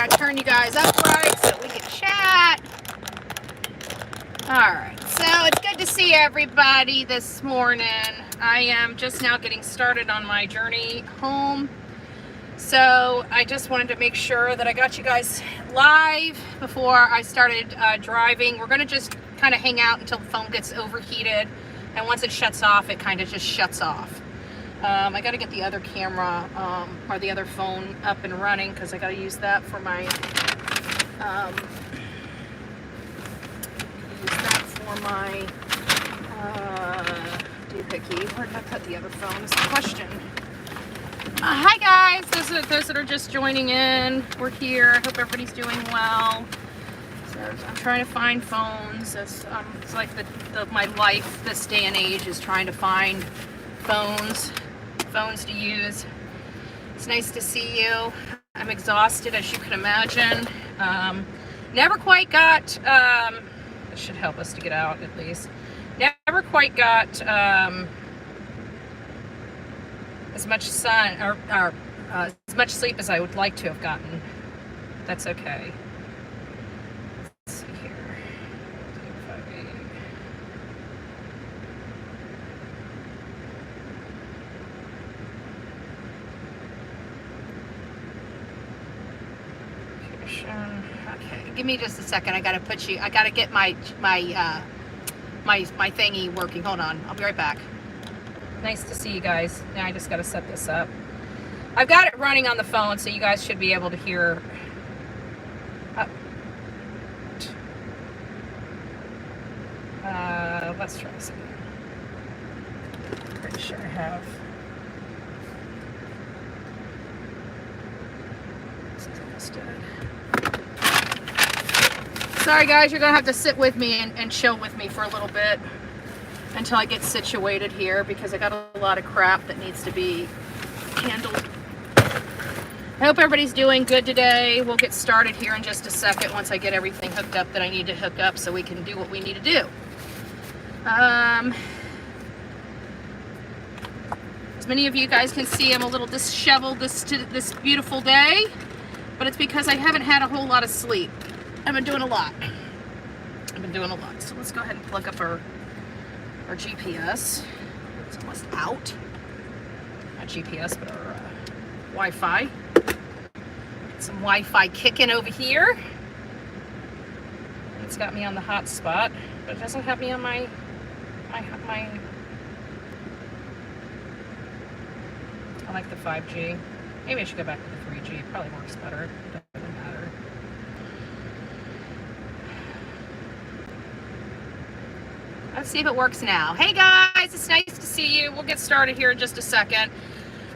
gotta turn you guys upright so we can chat. Alright, so it's good to see everybody this morning. I am just now getting started on my journey home. So I just wanted to make sure that I got you guys live before I started driving. We're going to just kind of hang out until the phone gets overheated. And once it shuts off, it kind of just shuts off. I got to get the other camera or the other phone up and running because I got to use that for my doohickey. Where did I put the other phone is the question. Hi guys, those that are just joining in. We're here. I hope everybody's doing well. So I'm trying to find phones. It's like my life this day and age is trying to find phones to use. It's nice to see you. I'm exhausted, as you can imagine. Never quite got, this should help us to get out at least. Never quite got as much sun or as much sleep as I would like to have gotten. That's okay. Let's see here. 258. Okay, give me just a second. I gotta get my thingy working. Hold on, I'll be right back. Nice to see you guys. Now I just got to set this up. I've got it running on the phone, so you guys should be able to hear. Let's try this again. Pretty sure I have. This is almost dead. Sorry guys, you're gonna have to sit with me and chill with me for a little bit until I get situated here because I got a lot of crap that needs to be handled. I hope everybody's doing good today. We'll get started here in just a second once I get everything hooked up that I need to hook up so we can do what we need to do. As many of you guys can see, I'm a little disheveled this beautiful day, but it's because I haven't had a whole lot of sleep. I've been doing a lot. So let's go ahead and plug up our GPS. It's almost out. Not GPS, but our Wi-Fi. Get some Wi-Fi kicking over here. It's got me on the hot spot, but it doesn't have me on my I like the 5G. Maybe I should go back to the 3G. It probably works better. It doesn't matter. Let's see if it works now. Hey guys, it's nice to see you. We'll get started here in just a second.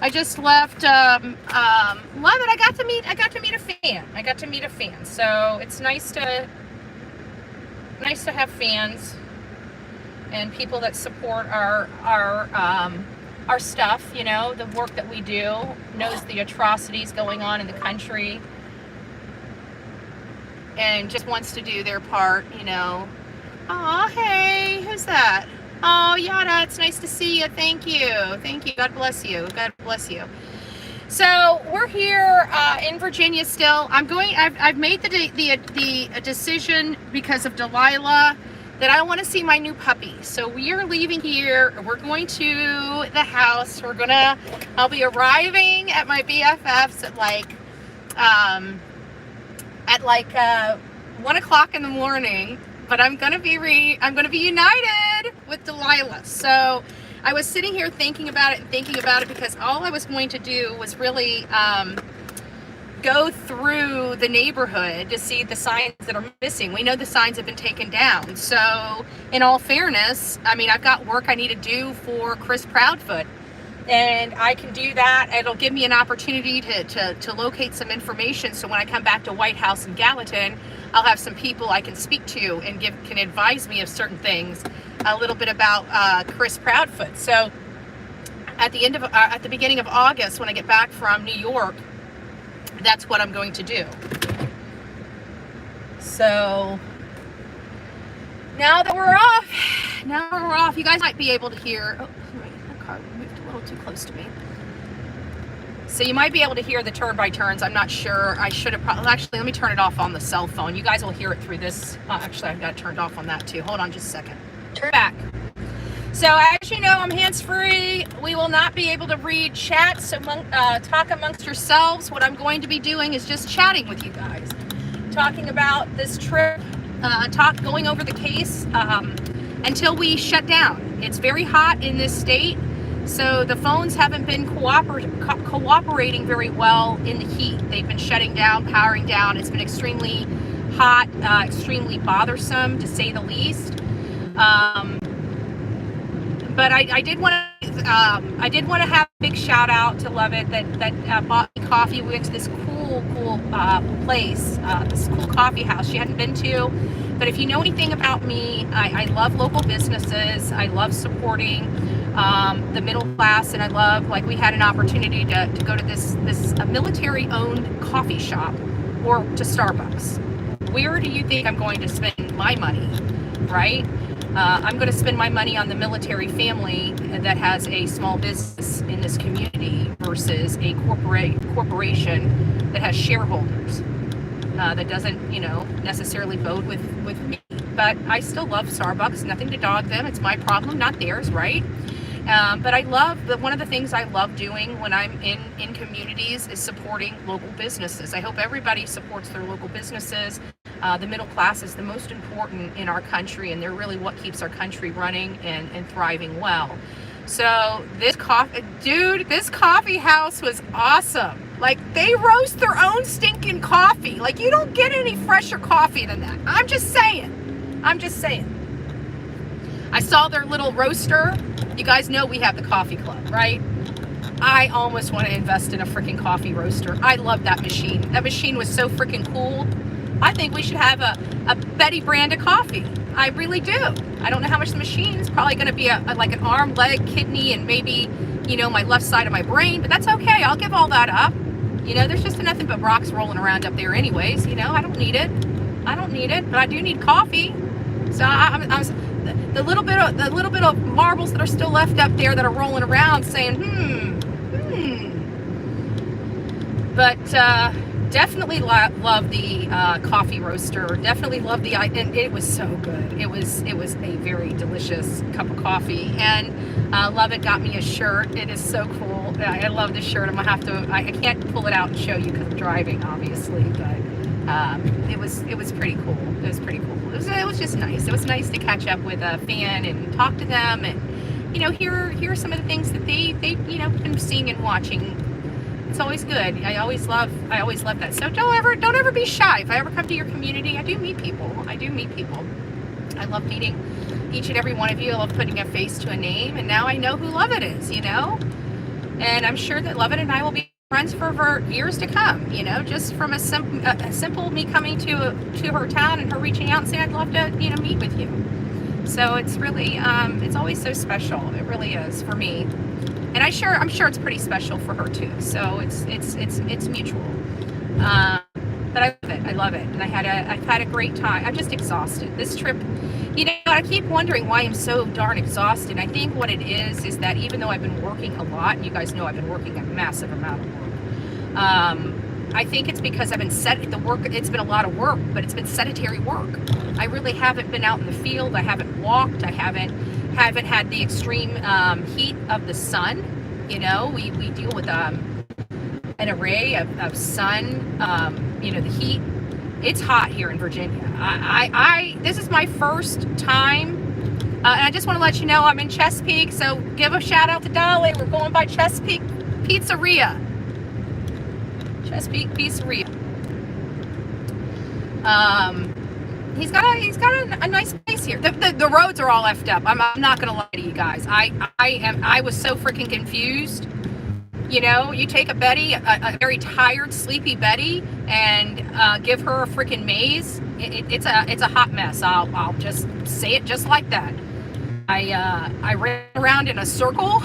I just left. Love it. I got to meet a fan. So it's nice to have fans and people that support our stuff. You know, the work that we do, knows the atrocities going on in the country, and just wants to do their part. You know. Oh, hey, who's that? Oh, Yada, it's nice to see you. Thank you. God bless you. So we're here in Virginia still. I've made the decision because of Delilah that I want to see my new puppy. So we are leaving here. We're going to the house. I'll be arriving at my BFF's at like 1 o'clock in the morning. But I'm gonna be united with Delilah. So I was sitting here thinking about it because all I was going to do was really go through the neighborhood to see the signs that are missing. We know the signs have been taken down. So in all fairness, I mean, I've got work I need to do for Chris Proudfoot, and I can do that. It'll give me an opportunity to locate some information. So when I come back to White House in Gallatin, I'll have some people I can speak to and can advise me of certain things, a little bit about Chris Proudfoot. So at the beginning of August, when I get back from New York, that's what I'm going to do. So now that we're off, you guys might be able to hear. Oh, that car moved a little too close to me. So you might be able to hear the turn by turns. I'm not sure. I should have probably, actually, let me turn it off on the cell phone. You guys will hear it through this. Actually, I've got it turned off on that too. Hold on just a second. Turn back. So as you know, I'm hands-free. We will not be able to read chats, so talk amongst yourselves. What I'm going to be doing is just chatting with you guys, talking about this trip, going over the case until we shut down. It's very hot in this state, so the phones haven't been cooperating very well in the heat. They've been shutting down, powering down. It's been extremely hot, extremely bothersome, to say the least. But I did want to have a big shout out to Lovett that bought me coffee. We went to this cool place, this cool coffee house she hadn't been to. But if you know anything about me, I love local businesses. I love supporting the middle class, and I love, like, we had an opportunity to go to this military-owned coffee shop, or to Starbucks. Where do you think I'm going to spend my money, right? I'm going to spend my money on the military family that has a small business in this community versus a corporation that has shareholders that doesn't, necessarily vote with me. But I still love Starbucks. Nothing to dog them. It's my problem, not theirs, right? But I love one of the things I love doing when I'm in communities is supporting local businesses. I hope everybody supports their local businesses. The middle class is the most important in our country, and they're really what keeps our country running and thriving well. So this coffee house was awesome. Like, they roast their own stinking coffee. Like, you don't get any fresher coffee than that. I'm just saying. I saw their little roaster. You guys know we have the coffee club, right? I almost want to invest in a freaking coffee roaster. I love that machine. That machine was so freaking cool. I think we should have a Betty brand of coffee. I really do. I don't know how much the machine is. Probably going to be like an arm, leg, kidney, and maybe, my left side of my brain. But that's okay. I'll give all that up. There's just nothing but rocks rolling around up there anyways. I don't need it. But I do need coffee. So I was the little bit of marbles that are still left up there that are rolling around, saying, But definitely love the coffee roaster. Definitely love and it was so good. It was a very delicious cup of coffee. And Lovett got me a shirt. It is so cool. I love this shirt. I'm gonna have to. I can't pull it out and show you because I'm driving, obviously. But it was pretty cool. It was pretty cool. It was just nice. It was nice to catch up with a fan and talk to them, and hear some of the things that they've been seeing and watching. It's always good. I always love that. So don't ever be shy. If I ever come to your community, I do meet people. I love meeting each and every one of you. I love putting a face to a name, and now I know who Lovett is, and I'm sure that Lovett and I will be friends for years to come, just from a simple me coming to her town and her reaching out and saying, I'd love to, meet with you. So it's really, it's always so special. It really is for me. And I'm sure it's pretty special for her too. So it's mutual. But I love it. And I've had a great time. I'm just exhausted. This trip, I keep wondering why I'm so darn exhausted. I think what it is that even though I've been working a lot, and you guys know I've been working a massive amount of work, I think it's because I've been it's been a lot of work, but it's been sedentary work. I really haven't been out in the field. I haven't walked. I haven't had the extreme heat of the sun. We deal with an array of sun, the heat. It's hot here in Virginia. This is my first time, and I just want to let you know I'm in Chesapeake, so give a shout out to Dolly. We're going by Chesapeake Pizzeria. Chesapeake Pizzeria. He's got a nice place here. The roads are all effed up. I'm not gonna lie to you guys. I was so freaking confused. You take a Betty, a very tired, sleepy Betty, and give her a freaking maze. It's a hot mess. I'll just say it just like that. I ran around in a circle.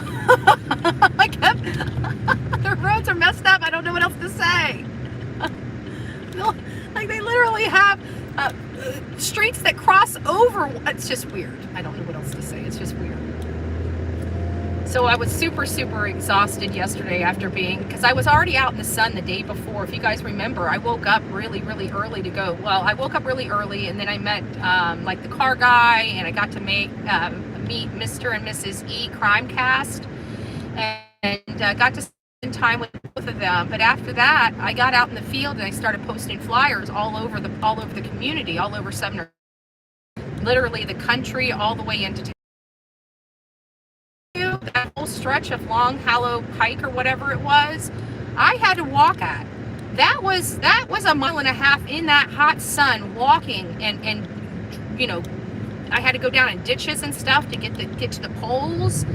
The roads are messed up. I don't know what else to say. Like, they literally have streets that cross over. It's just weird. I don't know what else to say. It's just weird. So I was super, super exhausted yesterday after because I was already out in the sun the day before. If you guys remember, I woke up really, really early to go. Well, I woke up really early, and then I met like the car guy, and I got to meet Mr. and Mrs. E Crimecast, and got to spend time with both of them. But after that, I got out in the field and I started posting flyers all over the community, all over Sumner, literally the country, all the way into town. That whole stretch of Long Hollow Pike or whatever it was, I had to walk at. That was a mile and a half in that hot sun walking, and you know, I had to go down in ditches and stuff to get to the poles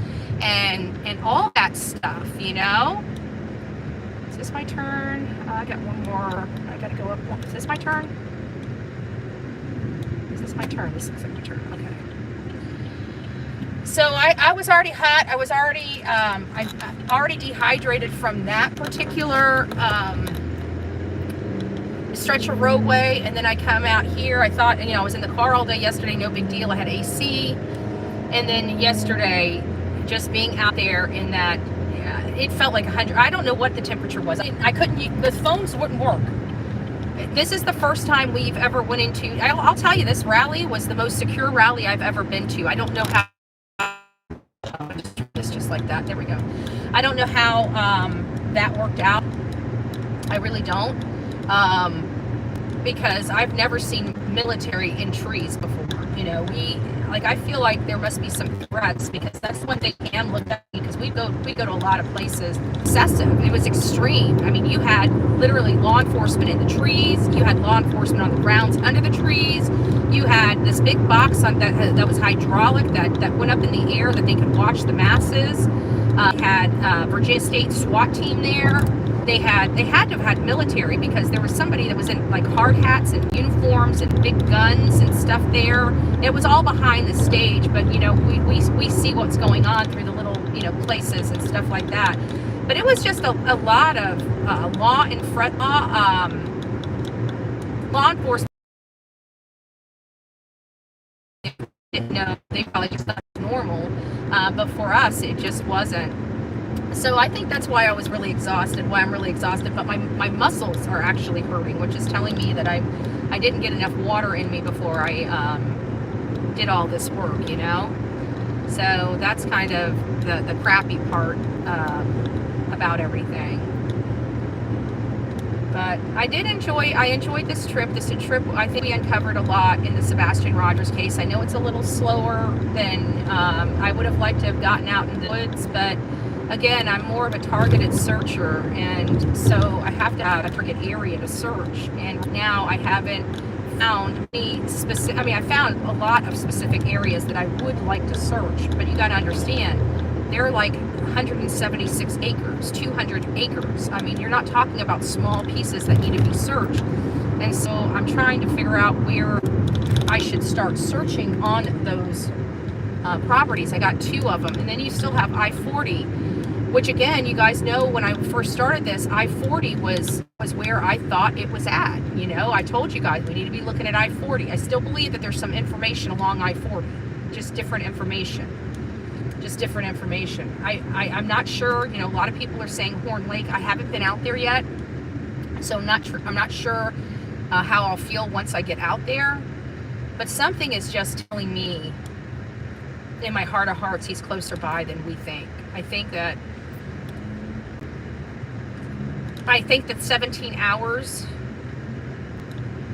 and all that stuff, you know. Is this my turn? I got one more. I gotta go up. Is this my turn? Is this my turn? This looks like my turn. Okay. So I was already hot. I was already I already dehydrated from that particular stretch of roadway, and then I come out here. I thought, you know, I was in the car all day yesterday, no big deal. I had AC, and then yesterday, just being out there in that, it felt like 100. I don't know what the temperature was. I couldn't. The phones wouldn't work. This is the first time we've ever went into. I'll tell you, this rally was the most secure rally I've ever been to. I don't know how. It's just like that. There we go. I don't know how that worked out. I really don't, because I've never seen military in trees before. You know, I feel like there must be some threats, because that's one thing I am looked at, because we go to a lot of places. Excessive. It was extreme. I mean, you had literally law enforcement in the trees. You had law enforcement on the grounds under the trees. You had this big box that was hydraulic that went up in the air that they could watch the masses. Had Virginia State SWAT team there. They had to have had military, because there was somebody that was in like hard hats and uniforms and big guns and stuff there. It was all behind the stage, but you know, we see what's going on through the little, you know, places and stuff like that. But it was just a lot of law enforcement. Didn't know, they probably just thought it was normal, but for us it just wasn't. So I think that's why I was really exhausted, why I'm really exhausted, but my muscles are actually hurting, which is telling me that I didn't get enough water in me before I did all this work, you know. So that's kind of the crappy part about everything. But I enjoyed this trip. I think we uncovered a lot in the Sebastian Rogers case. I know it's a little slower than I would have liked to have gotten out in the woods, but again, I'm more of a targeted searcher, and so I have to have a target area to search. And now I haven't found any specific. I mean, I found a lot of specific areas that I would like to search, but you got to understand, they're like 176 acres, 200 acres. I mean, you're not talking about small pieces that need to be searched. And so I'm trying to figure out where I should start searching on those properties. I got 2 of them. And then you still have I-40, which again, you guys know, when I first started this, I-40 was where I thought it was at. You know, I told you guys we need to be looking at I-40. I still believe that there's some information along I-40, just different information. I'm not sure. You know, a lot of people are saying Horn Lake. I haven't been out there yet, so I'm not sure how I'll feel once I get out there. But something is just telling me, in my heart of hearts, he's closer by than we think. I think that 17 hours.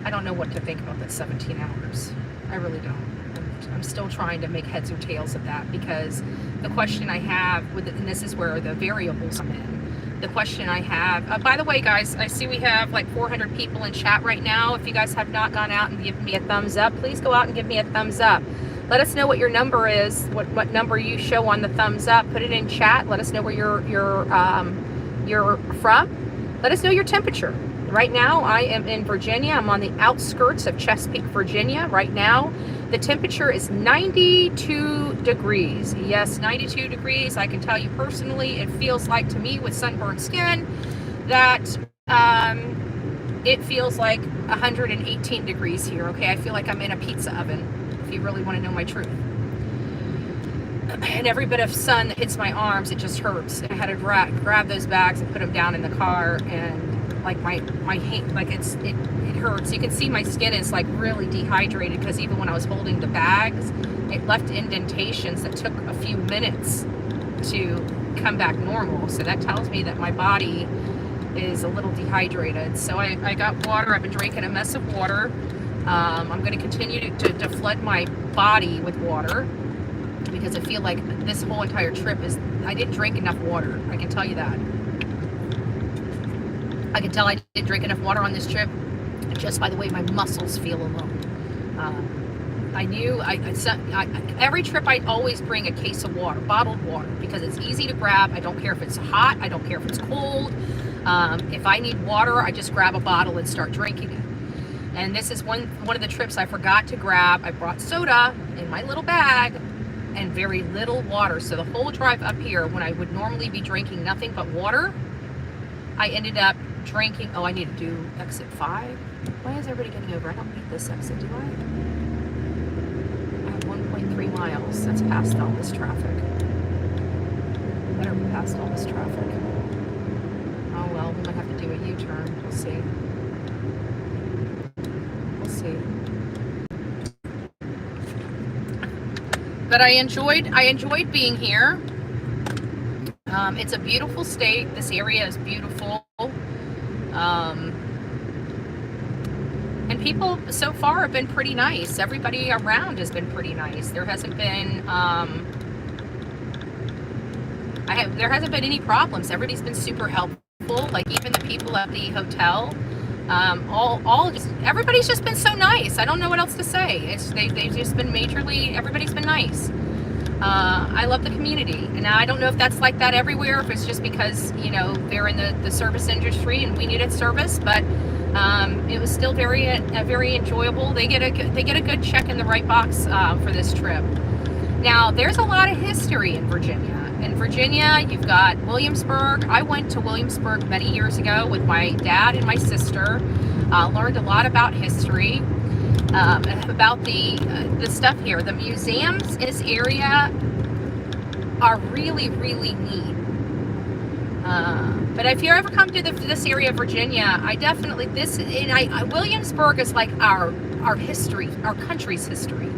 I don't know what to think about that 17 hours. I really don't. I'm still trying to make heads or tails of that, because the question I have and this is where the variables come in. The question I have, by the way, guys, I see we have like 400 people in chat right now. If you guys have not gone out and given me a thumbs up, please go out and give me a thumbs up. Let us know what your number is, what number you show on the thumbs up. Put it in chat. Let us know where you're from. Let us know your temperature. Right now, I am in Virginia. I'm on the outskirts of Chesapeake, Virginia. Right now, the temperature is 92 degrees. Yes, 92 degrees. I can tell you personally, it feels like to me with sunburned skin that it feels like 118 degrees here. Okay, I feel like I'm in a pizza oven, if you really want to know my truth. and every bit of sun that hits my arms, it just hurts. I had to grab those bags and put them down in the car, and like my hand, like it hurts. You can see my skin is like really dehydrated, because even when I was holding the bags, it left indentations that took a few minutes to come back normal. So that tells me that my body is a little dehydrated. So I got water. I've been drinking a mess of water. I'm going to continue to flood my body with water, because I feel like this whole entire trip is, I didn't drink enough water. I can tell you that. I can tell I didn't drink enough water on this trip just by the way my muscles feel alone. I knew every trip I'd always bring a case of water, bottled water, because it's easy to grab. I don't care if it's hot. I don't care if it's cold. If I need water, I just grab a bottle and start drinking it. And this is one of the trips I forgot to grab. I brought soda in my little bag and very little water. So the whole drive up here, when I would normally be drinking nothing but water, I ended up drinking. Oh, I need to do exit 5. Why is everybody getting over? I don't need this exit, do I? I have 1.3 miles. That's past all this traffic. Better be past all this traffic. Oh well, we might have to do a U-turn. We'll see. We'll see. But I enjoyed being here. It's a beautiful state. This area is beautiful. And people so far have been pretty nice. Everybody around has been pretty nice. There hasn't been there hasn't been any problems. Everybody's been super helpful. Like even the people at the hotel, everybody's just been so nice. I don't know what else to say. They've just been everybody's been nice. I love the community, and I don't know if that's like that everywhere, if it's just because, you know, they're in the service industry and we needed service, but it was still very enjoyable. They get a good check in the right box for this trip. Now, there's a lot of history in Virginia. In Virginia, you've got Williamsburg. I went to Williamsburg many years ago with my dad and my sister. Learned a lot about history, about the stuff here. The museums in this area are really, really neat. But if you ever come to this area of Virginia, I definitely Williamsburg is like our history, our country's history.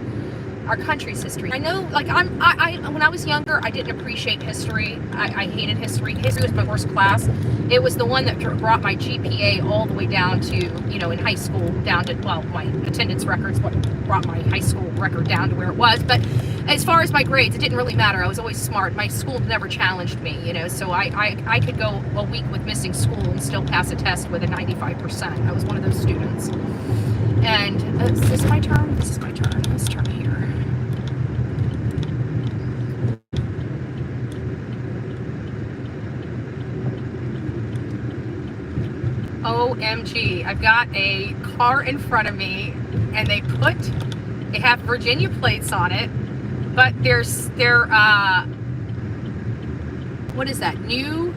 Our country's history. I know, like when I was younger, I didn't appreciate history. I hated history. History was my worst class. It was the one that brought my GPA all the way down to, you know, in high school, down to, well, my attendance records, what brought my high school record down to where it was. But as far as my grades, it didn't really matter. I was always smart. My school never challenged me, you know, so I could go a week with missing school and still pass a test with a 95%. I was one of those students. And is this my turn? This is my turn. Let's turn here. OMG, I've got a car in front of me, and they have Virginia plates on it, but they're what is that? New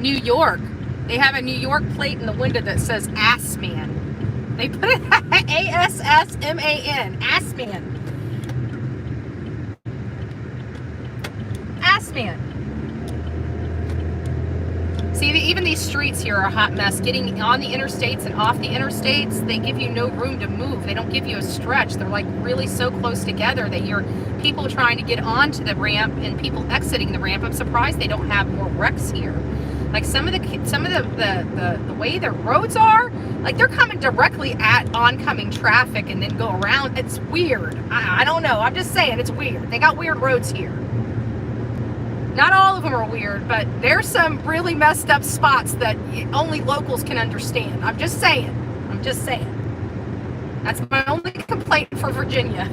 York. They have a New York plate in the window that says Ass Man. They put it ASSMAN, Ass Man. Ass Man. See, even these streets here are a hot mess. Getting on the interstates and off the interstates, they give you no room to move. They don't give you a stretch. They're like really so close together that you're people trying to get onto the ramp and people exiting the ramp. I'm surprised they don't have more wrecks here. Like some of the way the roads are, like they're coming directly at oncoming traffic and then go around. It's weird. I don't know. I'm just saying it's weird. They got weird roads here. Not all of them are weird, but there's some really messed up spots that only locals can understand. I'm just saying. That's my only complaint for Virginia.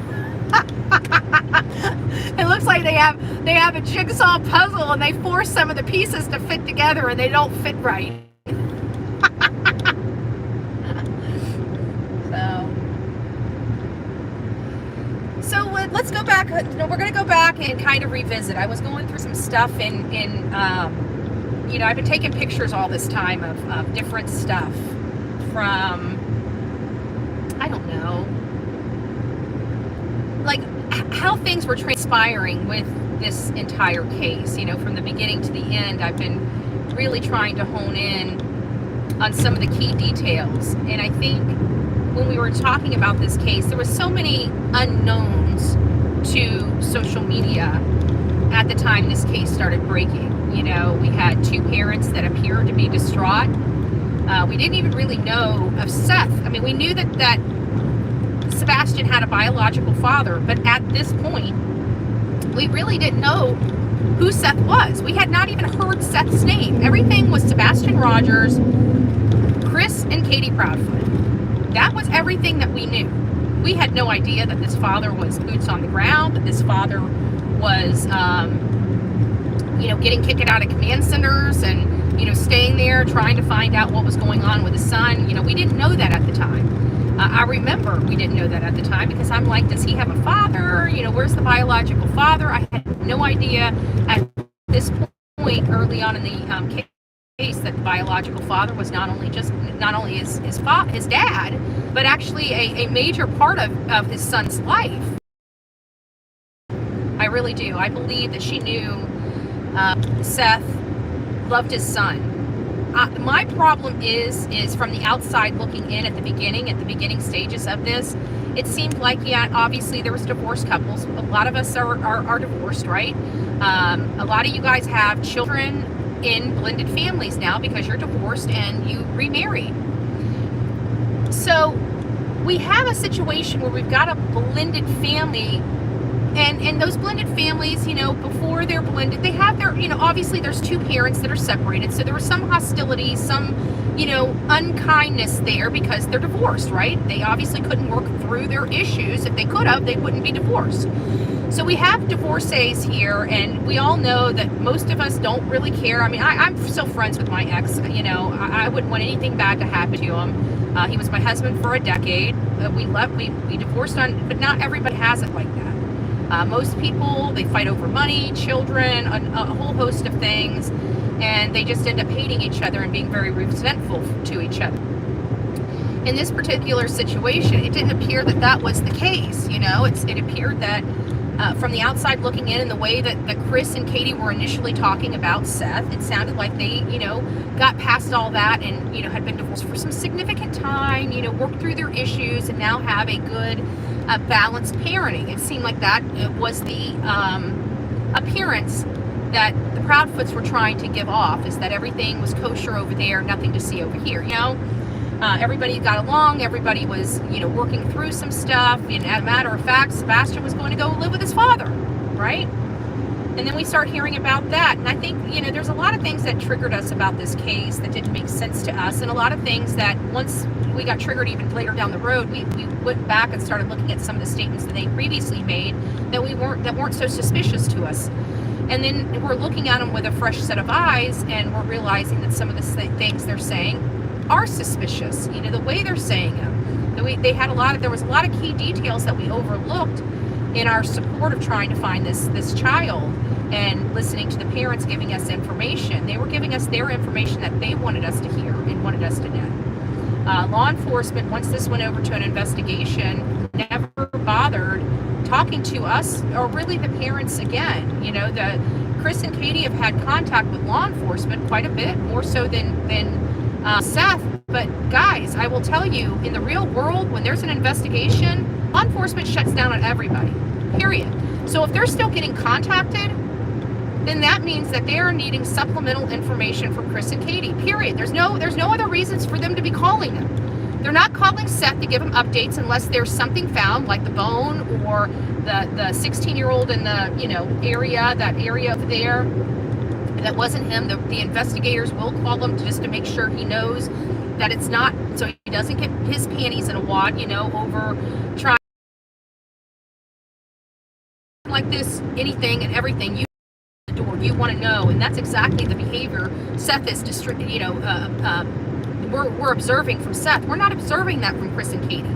It looks like they have a jigsaw puzzle and they force some of the pieces to fit together and they don't fit right. So let's go back. We're going to go back and kind of revisit. I was going through some stuff in you know, I've been taking pictures all this time of different stuff from, I don't know, how things were transpiring with this entire case. From the beginning to the end, I've been really trying to hone in on some of the key details. And I think when we were talking about this case, there was so many unknowns to social media at the time this case started breaking. We had two parents that appeared to be distraught. We didn't even really know of Seth. I mean, we knew that Sebastian had a biological father, but at this point, we really didn't know who Seth was. We had not even heard Seth's name. Everything was Sebastian Rogers, Chris, and Katie Proudfoot. That was everything that we knew. We had no idea that this father was boots on the ground, that this father was, getting kicked out of command centers and, staying there trying to find out what was going on with his son. We didn't know that at the time. I remember we didn't know that at the time because I'm like, does he have a father? Where's the biological father? I had no idea at this point early on in the case that the biological father was not only his dad, but actually a major part of his son's life. I really do. I believe that she knew Seth loved his son. My problem is from the outside looking in at the beginning stages of this, it seemed like, yeah, obviously there was divorced couples. A lot of us are divorced, right? A lot of you guys have children in blended families now because you're divorced and you remarried. So we have a situation where we've got a blended family, and those blended families, before they're blended, they have their, obviously there's two parents that are separated, so there was some hostility, some, unkindness there because they're divorced, right? They obviously couldn't work through their issues. If they could have, they wouldn't be divorced. So we have divorcees here, and we all know that most of us don't really care. I mean, I'm still friends with my ex. I wouldn't want anything bad to happen to him. He was my husband for a decade. We divorced but not everybody has it like that. Most people, they fight over money, children, a whole host of things, and they just end up hating each other and being very resentful to each other. In this particular situation, it didn't appear that was the case. It appeared that from the outside looking in, and the way that Chris and Katie were initially talking about Seth, it sounded like they, got past all that and, had been divorced for some significant time, worked through their issues and now have a good, balanced parenting. It seemed like that was the appearance that the Proudfoots were trying to give off, is that everything was kosher over there, nothing to see over here, everybody got along, everybody was, working through some stuff, and as a matter of fact, Sebastian was going to go live with his father, right? And then we start hearing about that, and I think, there's a lot of things that triggered us about this case that didn't make sense to us, and a lot of things that once we got triggered even later down the road, we went back and started looking at some of the statements that they previously made that weren't so suspicious to us. And then we're looking at them with a fresh set of eyes, and we're realizing that some of the things they're saying are suspicious. The way they're saying them. There was a lot of key details that we overlooked in our support of trying to find this child and listening to the parents giving us information. They were giving us their information that they wanted us to hear and wanted us to know. Law enforcement, once this went over to an investigation, never bothered talking to us or really the parents again. Chris and Katie have had contact with law enforcement quite a bit, more so than Seth. But guys, I will tell you, in the real world, when there's an investigation, law enforcement shuts down on everybody, period. So if they're still getting contacted, then that means that they are needing supplemental information from Chris and Katie, period. There's no other reasons for them to be calling them. They're not calling Seth to give him updates unless there's something found, like the bone or the 16-year-old in the area over there. That wasn't him. The investigators will call him just to make sure he knows that it's not, so he doesn't get his panties in a wad, over trying like this, anything and everything. You want to know, and that's exactly the behavior Seth is we're observing from Seth. We're not observing that from Chris and Katie.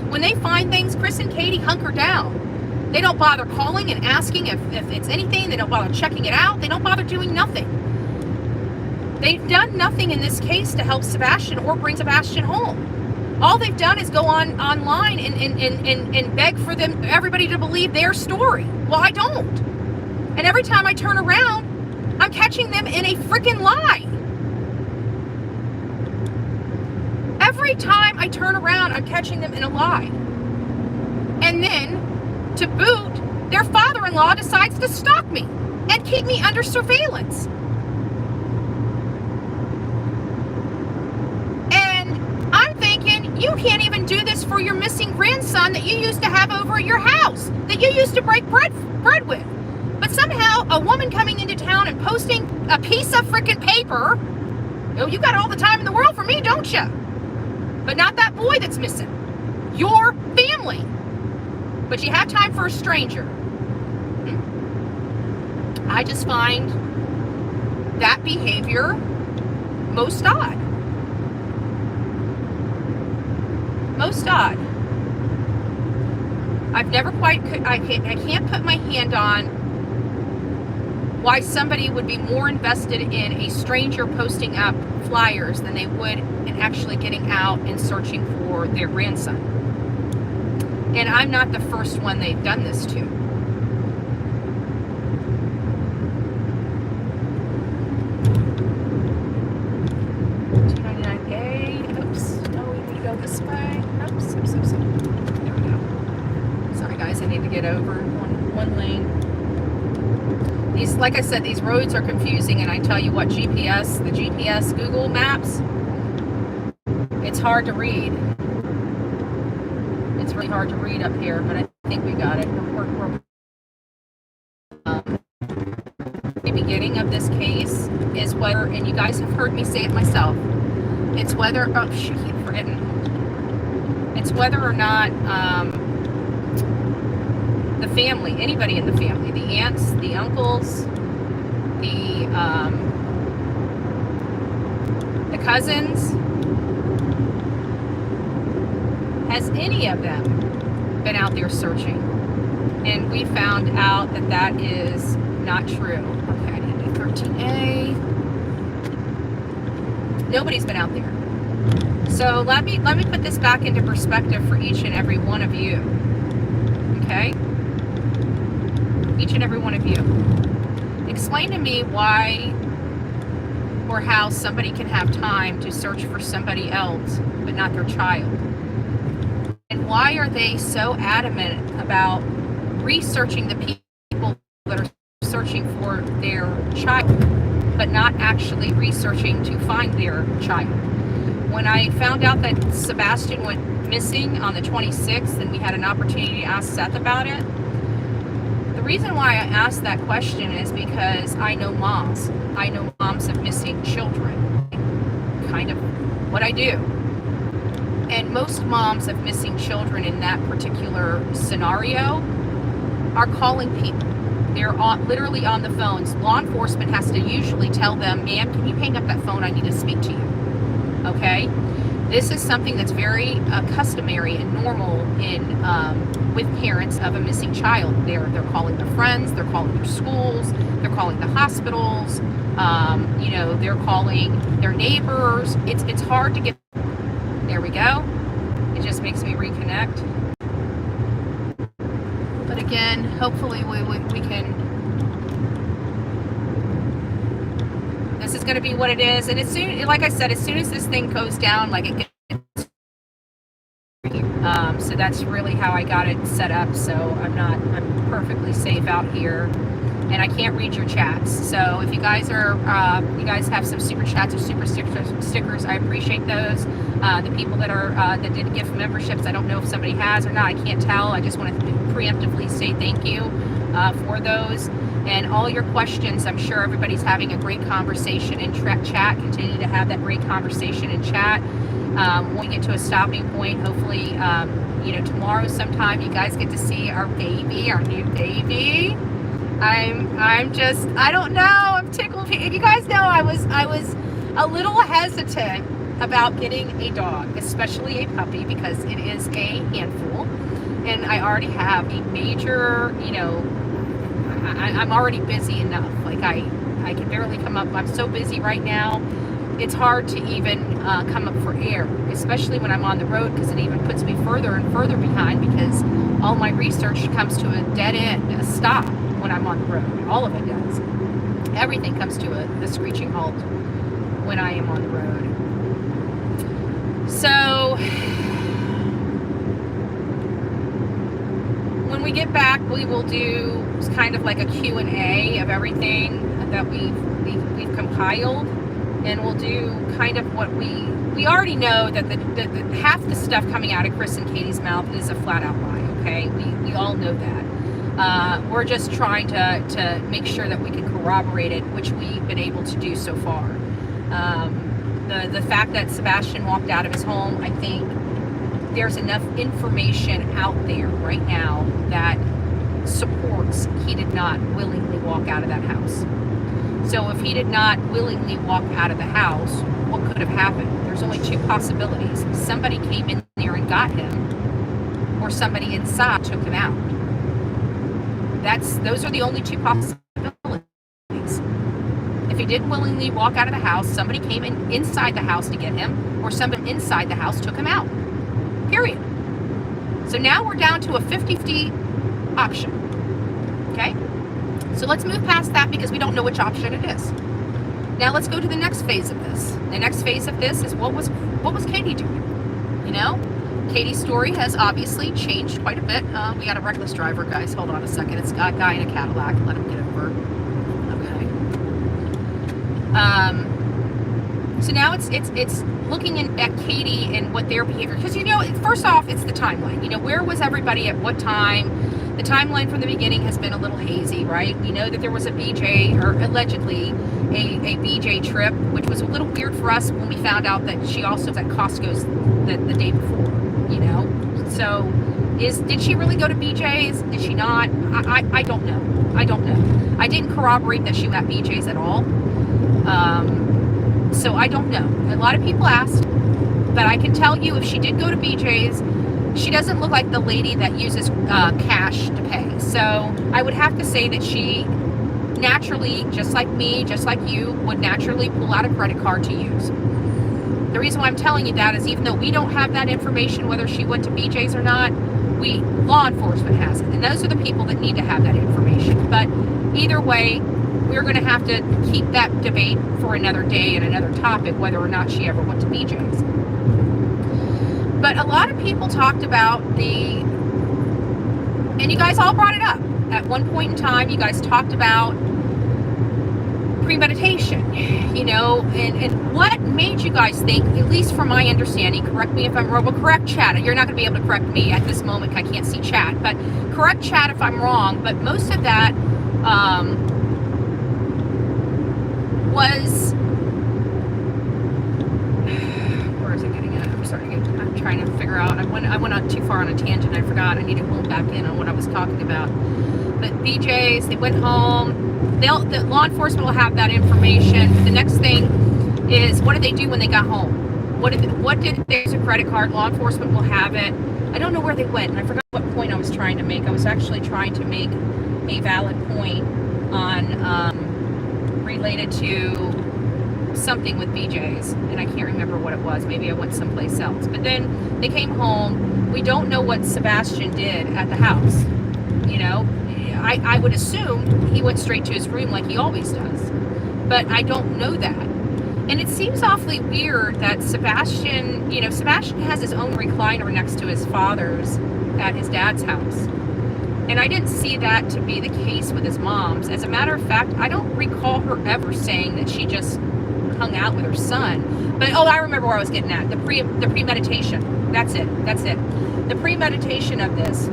When they find things, Chris and Katie hunker down. They don't bother calling and asking if it's anything. They don't bother checking it out. They don't bother doing nothing. They've done nothing in this case to help Sebastian or bring Sebastian home. All they've done is go online and beg for everybody to believe their story. Well, I don't. And every time I turn around, I'm catching them in a freaking lie. Every time I turn around, I'm catching them in a lie. And then, to boot, their father-in-law decides to stalk me and keep me under surveillance. And I'm thinking, you can't even do this for your missing grandson that you used to have over at your house, that you used to break bread with. But somehow, a woman coming into town and posting a piece of freaking paper, oh, you got all the time in the world for me, don't you? But not that boy that's missing. Your family. But you have time for a stranger. I just find that behavior most odd. Most odd. I've never quite, I can't put my hand on why somebody would be more invested in a stranger posting up flyers than they would in actually getting out and searching for their grandson. And I'm not the first one they've done this to. $299A. Oops. No, we need to go this way. Oops. There we go. Sorry guys, I need to get over one lane. These, like I said, these roads are confusing, and I tell you what, the GPS, Google Maps, it's hard to read. It's really hard to read up here, but I think we got it. The beginning of this case is whether, and you guys have heard me say it myself, it's whether, oh shoot, I keep forgetting. It's whether or not the family, anybody in the family, the aunts, the uncles, the cousins, has any of them been out there searching? And we found out that that is not true. Okay, I need to do 13A. Nobody's been out there. So let me put this back into perspective for each and every one of you. Okay? Each and every one of you. Explain to me why or how somebody can have time to search for somebody else but not their child. And why are they so adamant about researching the people that are searching for their child, but not actually researching to find their child? When I found out that Sebastian went missing on the 26th and we had an opportunity to ask Seth about it, the reason why I asked that question is because I know moms. I know moms of missing children. Kind of what I do. And most moms of missing children in that particular scenario are calling people. They're literally on the phones. Law enforcement has to usually tell them, ma'am, can you hang up that phone? I need to speak to you. Okay? This is something that's very customary and normal in with parents of a missing child. They're calling their friends, they're calling their schools, they're calling the hospitals, they're calling their neighbors. It's hard to get. There we go. It just makes me reconnect. But again, hopefully we can. This is going to be what it is, and as soon, like I said, as soon as this thing goes down, like it gets. So that's really how I got it set up. So I'm perfectly safe out here, and I can't read your chats. So if you guys have some super chats or super stickers, I appreciate those. The people that did gift memberships, I don't know if somebody has or not. I can't tell. I just want to preemptively say thank you for those. And all your questions, I'm sure everybody's having a great conversation in chat. Continue to have that great conversation in chat. When we get to a stopping point, hopefully, tomorrow sometime, you guys get to see our baby, our new baby. I don't know. I'm tickled. You guys know I was a little hesitant about getting a dog, especially a puppy, because it is a handful. And I already have a major, I'm already busy enough. Like I can barely come up. I'm so busy right now. it's hard to even come up for air, especially when I'm on the road, because it even puts me further and further behind, because all my research comes to a dead end, a stop when I'm on the road. All of it does. Everything comes to a screeching halt when I am on the road. So when we get back, we will do kind of like a Q&A of everything that we've compiled, and we'll do kind of what we already know, that the half the stuff coming out of Chris and Katie's mouth is a flat out lie. Okay, we all know that. We're just trying to make sure that we can corroborate it, which we've been able to do so far. The fact that Sebastian walked out of his home, I think there's enough information out there right now that supports he did not willingly walk out of that house. So if he did not willingly walk out of the house, what could have happened? There's only two possibilities. Somebody came in there and got him, or somebody inside took him out. Those are the only two possibilities. If he didn't willingly walk out of the house, somebody came inside the house to get him, or somebody inside the house took him out. Period. So now we're down to a 50-50 option. Okay? So let's move past that, because we don't know which option it is. Now let's go to the next phase of this. The next phase of this is what was Katie doing? You know? Katie's story has obviously changed quite a bit. We got a reckless driver, guys. Hold on a second. It's got a guy in a Cadillac. Let him get over. Okay. So now it's looking at Katie and what their behavior, because first off, it's the timeline. Where was everybody at what time? The timeline from the beginning has been a little hazy, right? We know that there was a BJ, or allegedly a BJ trip, which was a little weird for us when we found out that she also was at Costco's the day before. So did she really go to BJ's? Did she not? I don't know. I didn't corroborate that she was at BJ's at all. So I don't know. A lot of people asked, but I can tell you, if she did go to BJ's, she doesn't look like the lady that uses cash to pay. So I would have to say that she naturally, just like me, just like you, would naturally pull out a credit card to use. The reason why I'm telling you that is, even though we don't have that information, whether she went to BJ's or not, law enforcement has it. And those are the people that need to have that information. But either way, we're going to have to keep that debate for another day and another topic, whether or not she ever went to BJ's. But a lot of people talked about and you guys all brought it up. At one point in time, you guys talked about premeditation, and what made you guys think, at least from my understanding, correct me if I'm wrong, but correct chat. You're not going to be able to correct me at this moment, I can't see chat, but correct chat if I'm wrong. But most of that was, where is it getting at? I'm trying to figure out. I went on too far on a tangent. I forgot. I need to pull back in on what I was talking about. But BJ's, they went home. The law enforcement will have that information. The next thing is, what did they do when they got home? What did they use a credit card? Law enforcement will have it. I don't know where they went, and I forgot what point I was trying to make. I was actually trying to make a valid point on related to something with BJ's, and I can't remember what it was. Maybe I went someplace else. But then they came home. We don't know what Sebastian did at the house. I would assume he went straight to his room like he always does, but I don't know that. And it seems awfully weird that Sebastian has his own recliner next to his father's at his dad's house. And I didn't see that to be the case with his mom's. As a matter of fact, I don't recall her ever saying that she just hung out with her son. But I remember where I was getting at. The premeditation. That's it. The premeditation of this.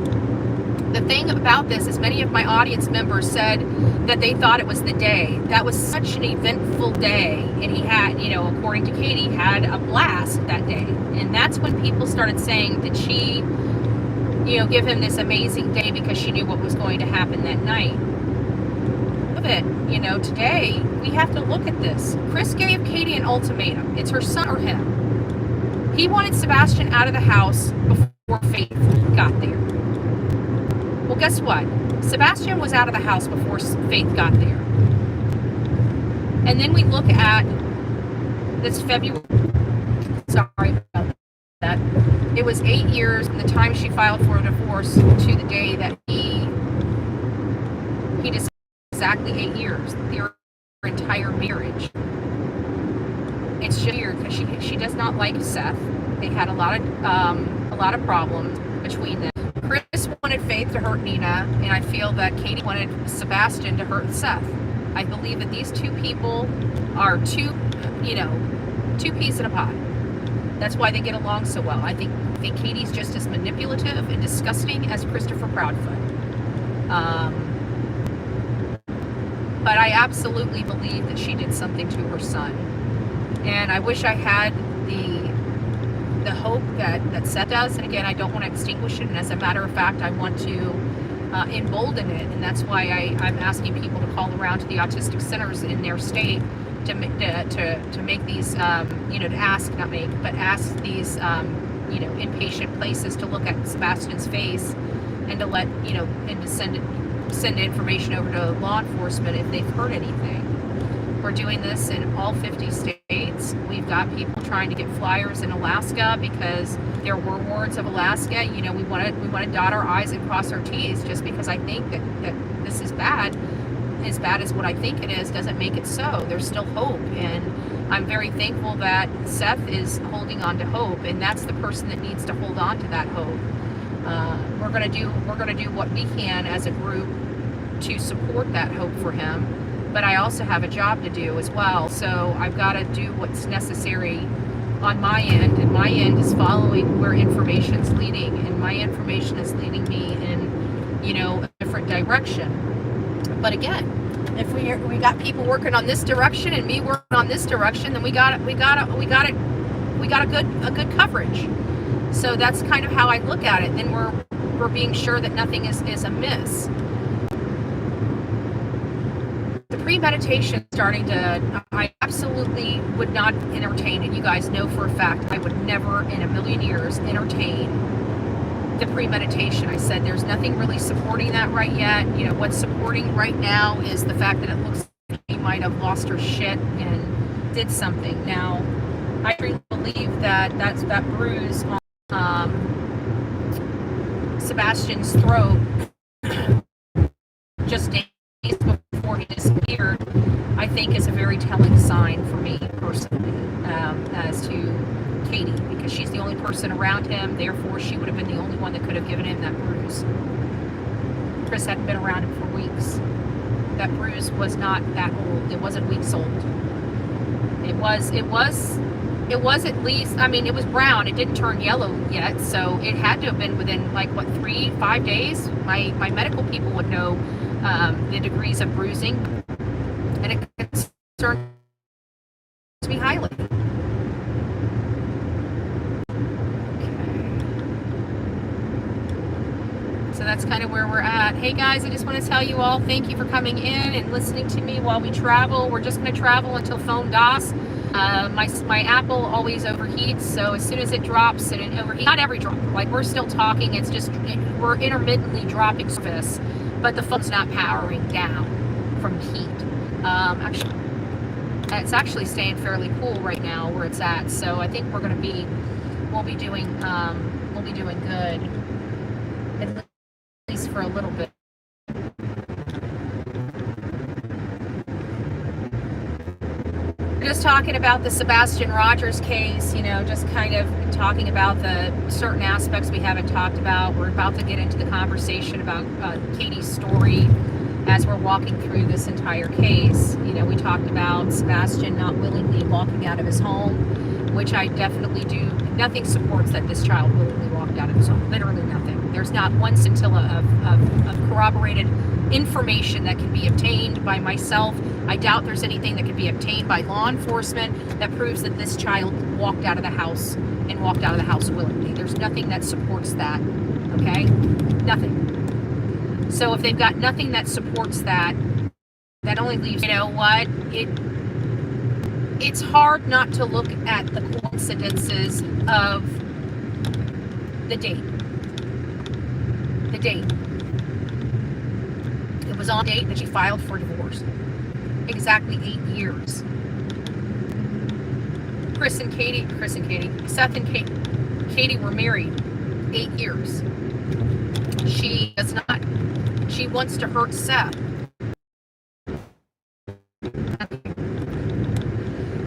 The thing about this is, many of my audience members said that they thought it was the day. That was such an eventful day, and he had, according to Katie, had a blast that day. And that's when people started saying that she, give him this amazing day because she knew what was going to happen that night. Today we have to look at this. Chris gave Katie an ultimatum. It's her son or him. He wanted Sebastian out of the house before Faith got there. Well, guess what? Sebastian was out of the house before Faith got there. And then we look at this February. Sorry about that. It was 8 years from the time she filed for a divorce to the day that he decided. Exactly 8 years. Their entire marriage. It's just weird because she does not like Seth. They had a lot of problems between them. Chris wanted Faith to hurt Nina, and I feel that Katie wanted Sebastian to hurt Seth. I believe that these two people are two peas in a pod. That's why they get along so well. I think Katie's just as manipulative and disgusting as Christopher Proudfoot. But I absolutely believe that she did something to her son. And I wish I had the hope that Seth does. And again, I don't want to extinguish it. And as a matter of fact, I want to embolden it. And that's why I'm asking people to call around to the autistic centers in their state to make these, ask these, inpatient places to look at Sebastian's face and to let, and to send information over to law enforcement if they've heard anything. We're doing this in all 50 states. We've got people trying to get flyers in Alaska because there were wards of Alaska. We want to dot our I's and cross our T's. Just because I think that this is bad, as bad as what I think it is, doesn't make it so. There's still hope, and I'm very thankful that Seth is holding on to hope, and that's the person that needs to hold on to that hope. We're gonna do what we can as a group to support that hope for him, but I also have a job to do as well. So I've got to do what's necessary on my end, and my end is following where information's leading, and my information is leading me in, a different direction. But again, if we got people working on this direction and me working on this direction, then we got a good coverage. So that's kind of how I look at it. Then we're being sure that nothing is amiss. The premeditation starting to, I absolutely would not entertain it. You guys know for a fact I would never in a million years entertain the premeditation. I said there's nothing really supporting that right yet. What's supporting right now is the fact that it looks like she might have lost her shit and did something. Now, I really believe that bruise on Sebastian's throat just days before he disappeared, I think is a very telling sign for me personally, as to Katie, because she's the only person around him, therefore she would have been the only one that could have given him that bruise. Chris hadn't been around him for weeks. That bruise was not that old. It wasn't weeks old. It was at least, it was brown. It didn't turn yellow yet, so it had to have been within 3-5 days. My medical people would know the degrees of bruising, and it concerns me highly. So that's kind of where we're at. Hey guys, I just want to tell you all, thank you for coming in and listening to me while we travel. We're just going to travel until phone DOS. My Apple always overheats, so as soon as it drops, and it overheats, not every drop, we're still talking, it's just, we're intermittently dropping service, but the phone's not powering down from heat. Actually, it's actually staying fairly cool right now where it's at, so I think we'll be doing good, at least for a little bit. Just talking about the Sebastian Rogers case, just kind of talking about the certain aspects we haven't talked about. We're about to get into the conversation about Katie's story as we're walking through this entire case. We talked about Sebastian not willingly walking out of his home, which I definitely do. Nothing supports that this child willingly walked out of his home. Literally nothing. There's not one scintilla of corroborated information that can be obtained by myself. I doubt there's anything that can be obtained by law enforcement that proves that this child walked out of the house and walked out of the house willingly. There's nothing that supports that, okay? Nothing. So if they've got nothing that supports that, that only leaves, it's hard not to look at the coincidences of the date. The date. It was on date that she filed for divorce. Exactly 8 years. Seth and Katie were married 8 years. She does not. She wants to hurt Seth.